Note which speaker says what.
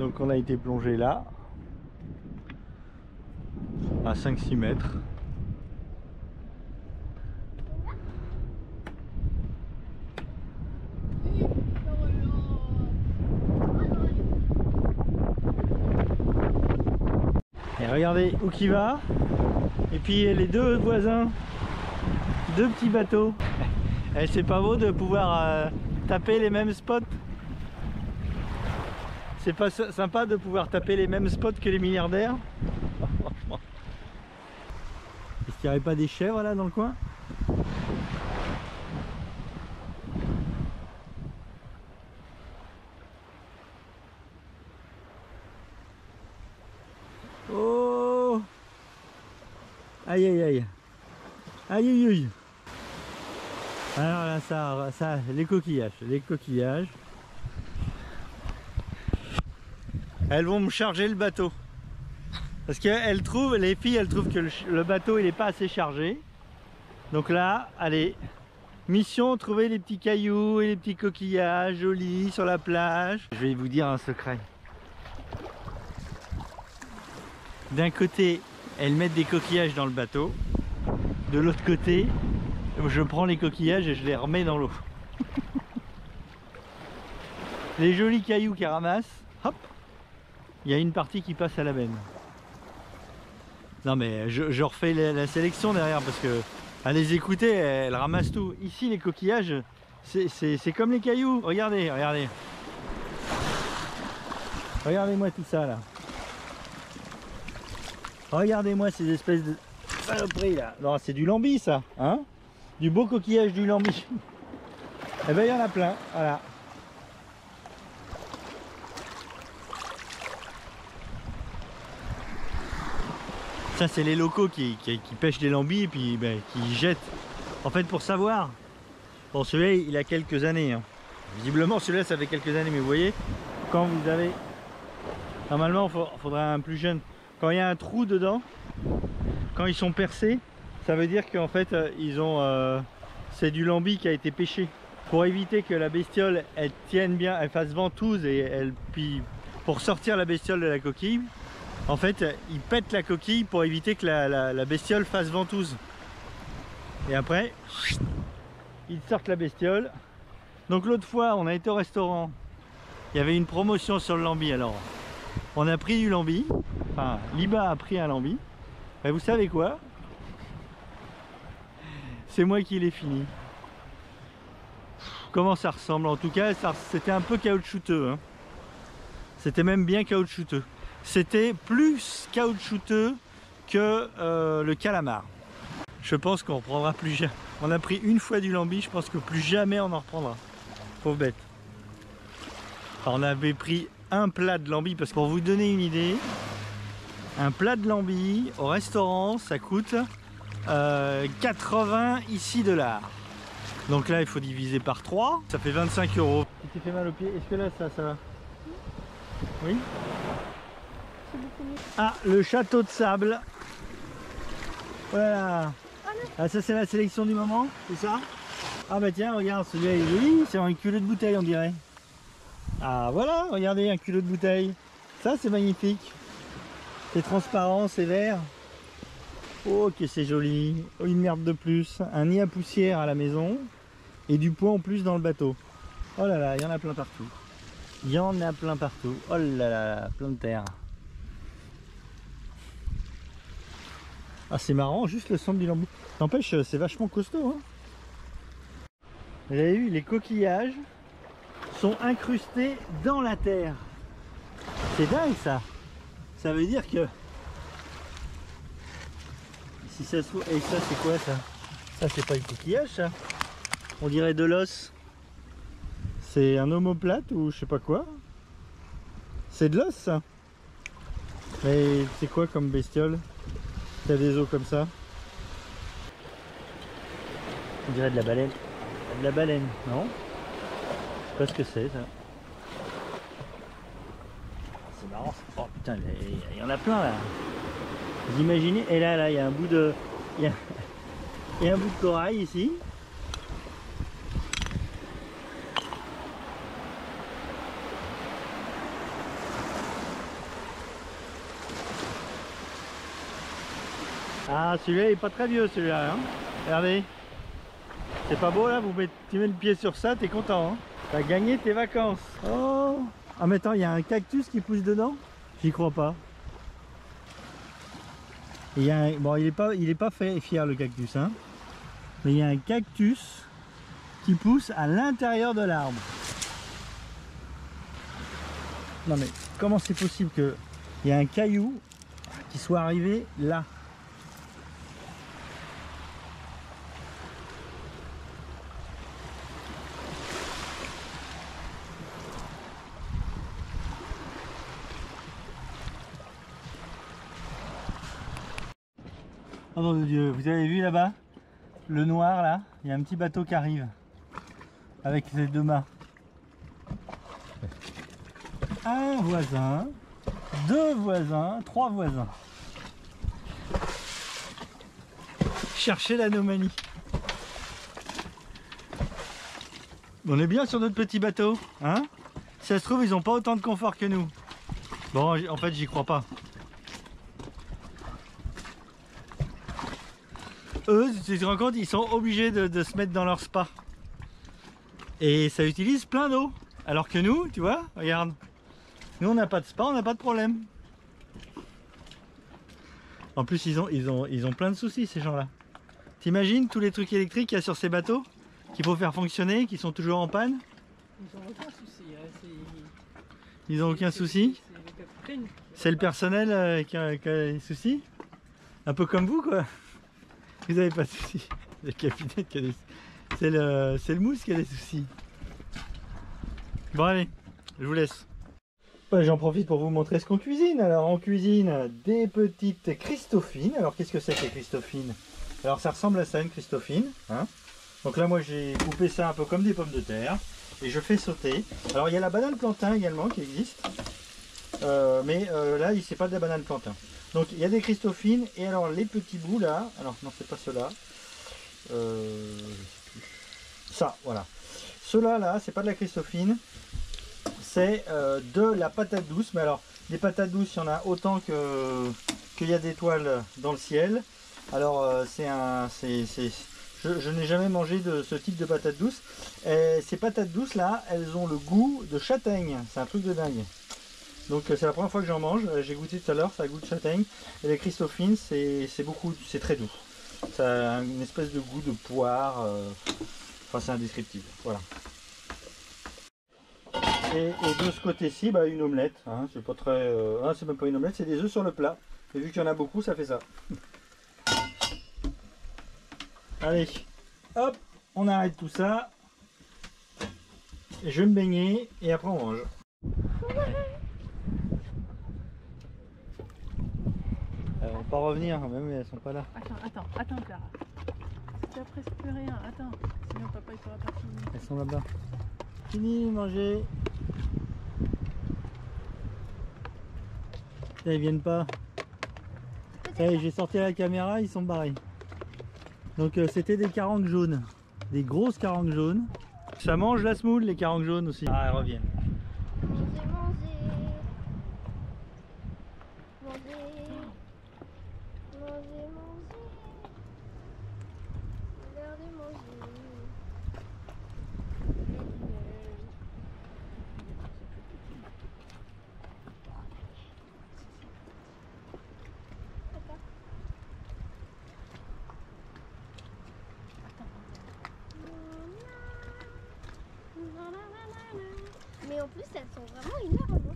Speaker 1: Donc on a été plongé là, à 5-6 mètres. Et regardez où qui va. Et puis les deux voisins Deux petits bateaux. Et c'est pas beau de pouvoir taper les mêmes spots. C'est pas sympa de pouvoir taper les mêmes spots que les milliardaires. Est-ce qu'il n'y aurait pas des chèvres là dans le coin? Oh! Aïe aïe aïe! Aïe aïe aïe! Alors là ça, les coquillages, elles vont me charger le bateau parce que les filles elles trouvent que le bateau il est pas assez chargé. Donc là, allez, mission, trouver les petits cailloux et les petits coquillages jolis sur la plage. Je vais vous dire un secret. D'un côté elles mettent des coquillages dans le bateau, de l'autre côté je prends les coquillages et je les remets dans l'eau. Les jolis cailloux qu'elles ramassent, hop, il y a une partie qui passe à la benne. Non mais je refais la sélection derrière parce que à les écouter, elles ramassent tout. Ici les coquillages, c'est comme les cailloux. Regardez, regardez. Regardez-moi tout ça là. Regardez-moi ces espèces de saloperies là. Non, c'est du lambi ça, hein? Du beau coquillage du lambi. Eh ben il y en a plein, voilà. Ça c'est les locaux qui pêchent les lambis et puis ben, qui jettent. En fait pour savoir, bon celui-là il a quelques années. Hein. Visiblement celui-là ça fait quelques années mais vous voyez, quand vous avez... Normalement il faudrait un plus jeune. Quand il y a un trou dedans, quand ils sont percés, ça veut dire qu'en fait ils ont c'est du lambi qui a été pêché pour éviter que la bestiole elle tienne bien, elle fasse ventouse et puis pour sortir la bestiole de la coquille, en fait ils pètent la coquille pour éviter que la bestiole fasse ventouse et après ils sortent la bestiole. Donc l'autre fois on a été au restaurant, il y avait une promotion sur le lambi, alors on a pris du lambi, enfin Liba a pris un lambi et vous savez quoi? C'est moi qui l'ai fini. Comment ça ressemble? En tout cas, c'était un peu caoutchouteux. Hein. C'était même bien caoutchouteux. C'était plus caoutchouteux que le calamar. Je pense qu'on reprendra plus jamais. On a pris une fois du lambi, je pense que plus jamais on en reprendra. Pauvre bête. Alors, on avait pris un plat de lambi, parce que pour vous donner une idée, un plat de lambi au restaurant, ça coûte 80 ici $. Donc là il faut diviser par 3, ça fait 25 €. Tu t'es fait mal au pied, est-ce que là ça va? Oui. Ah, le château de sable. Voilà. Ah, ça c'est la sélection du moment, c'est ça? Ah bah tiens, regarde, celui-là il est joli, c'est un culot de bouteille on dirait. Ah voilà, regardez, un culot de bouteille. Ça c'est magnifique. C'est transparent, c'est vert. Oh que c'est joli. Oh, une merde de plus. Un nid à poussière à la maison. Et du poids en plus dans le bateau. Oh là là, il y en a plein partout. Il y en a plein partout. Oh là là, plein de terre. Ah c'est marrant, juste le centre du lambi. N'empêche, c'est vachement costaud. Hein. Vous avez vu, les coquillages sont incrustés dans la terre. C'est dingue ça. Ça veut dire que... Si ça se trouve... Et ça c'est quoi ça? Ça c'est pas le coquillage ça? On dirait de l'os. C'est un omoplate ou je sais pas quoi. C'est de l'os ça. Mais c'est quoi comme bestiole? T'as des os comme ça? On dirait de la baleine. De la baleine, non? Je sais pas ce que c'est ça. C'est marrant. Oh putain, il y en a plein là. Vous imaginez? Et là, il y a un bout de... Il y a un bout de corail ici. Ah, celui-là il est pas très vieux celui-là. Hein, regardez. C'est pas beau là? Tu mets le pied sur ça, t'es content. Hein, t'as gagné tes vacances. Oh. Ah mais attends, il y a un cactus qui pousse dedans? J'y crois pas. Il y a un... Bon, il est pas fait fier le cactus. Hein. Mais il y a un cactus qui pousse à l'intérieur de l'arbre. Non mais comment c'est possible qu'il y a un caillou qui soit arrivé là? Oh mon Dieu, vous avez vu là-bas? Le noir là, il y a un petit bateau qui arrive avec ses deux mâts. Un voisin, deux voisins, trois voisins. Cherchez l'anomalie. On est bien sur notre petit bateau, hein? Si ça se trouve, ils n'ont pas autant de confort que nous. Bon, en fait, j'y crois pas. Eux, tu te rends compte, ils sont obligés de se mettre dans leur spa. Et ça utilise plein d'eau. Alors que nous, tu vois, regarde. Nous, on n'a pas de spa, on n'a pas de problème. En plus, ils ont plein de soucis, ces gens-là. T'imagines tous les trucs électriques qu'il y a sur ces bateaux qu'il faut faire fonctionner, qui sont toujours en panne?
Speaker 2: Ils n'ont aucun souci.
Speaker 1: Ils n'ont aucun souci? C'est le personnel qui a des soucis? Un peu comme vous, quoi. Vous n'avez pas de soucis. Le capitaine qui a des soucis. C'est le mousse qui a des soucis. Bon allez, je vous laisse. J'en profite pour vous montrer ce qu'on cuisine. Alors on cuisine des petites Christophines. Alors qu'est-ce que c'est que les Christophines? Alors ça ressemble à ça, une Christophine. Hein, donc là moi j'ai coupé ça un peu comme des pommes de terre. Et je fais sauter. Alors il y a la banane plantain également qui existe. Mais là c'est pas de la banane plantain. Donc il y a des Christophines. Et alors les petits bouts là. Alors non, c'est pas ceux-là. Ça, voilà. Ceux-là, là, c'est pas de la Christophine. C'est de la patate douce. Mais alors, des patates douces, il y en a autant qu'il y a d'étoiles dans le ciel. Alors, je n'ai jamais mangé de ce type de patates douces. Et ces patates douces, là, elles ont le goût de châtaigne. C'est un truc de dingue. Donc, c'est la première fois que j'en mange. J'ai goûté tout à l'heure, ça a goût de châtaigne. Et les Christophines, c'est très doux. Ça a une espèce de goût de poire. Enfin, c'est indescriptible. Voilà. Et de ce côté-ci, bah, une omelette. Hein, c'est pas très. C'est même pas une omelette, c'est des œufs sur le plat. Et vu qu'il y en a beaucoup, ça fait ça. Allez, hop, on arrête tout ça. Je vais me baigner et après on mange. On va pas revenir, même elles sont pas là.
Speaker 2: Attends, Clara. Tu as presque plus rien. Attends, sinon papa il pourra pas finir.
Speaker 1: Elles sont là-bas. Fini de manger. Là, ils viennent pas. Allez, j'ai sorti la caméra, ils sont barrés. Donc c'était des carangues jaunes. Des grosses carangues jaunes. Ça mange la semoule, les carangues jaunes aussi. Ah, elles reviennent.
Speaker 3: Mais en plus, elles sont vraiment énormes.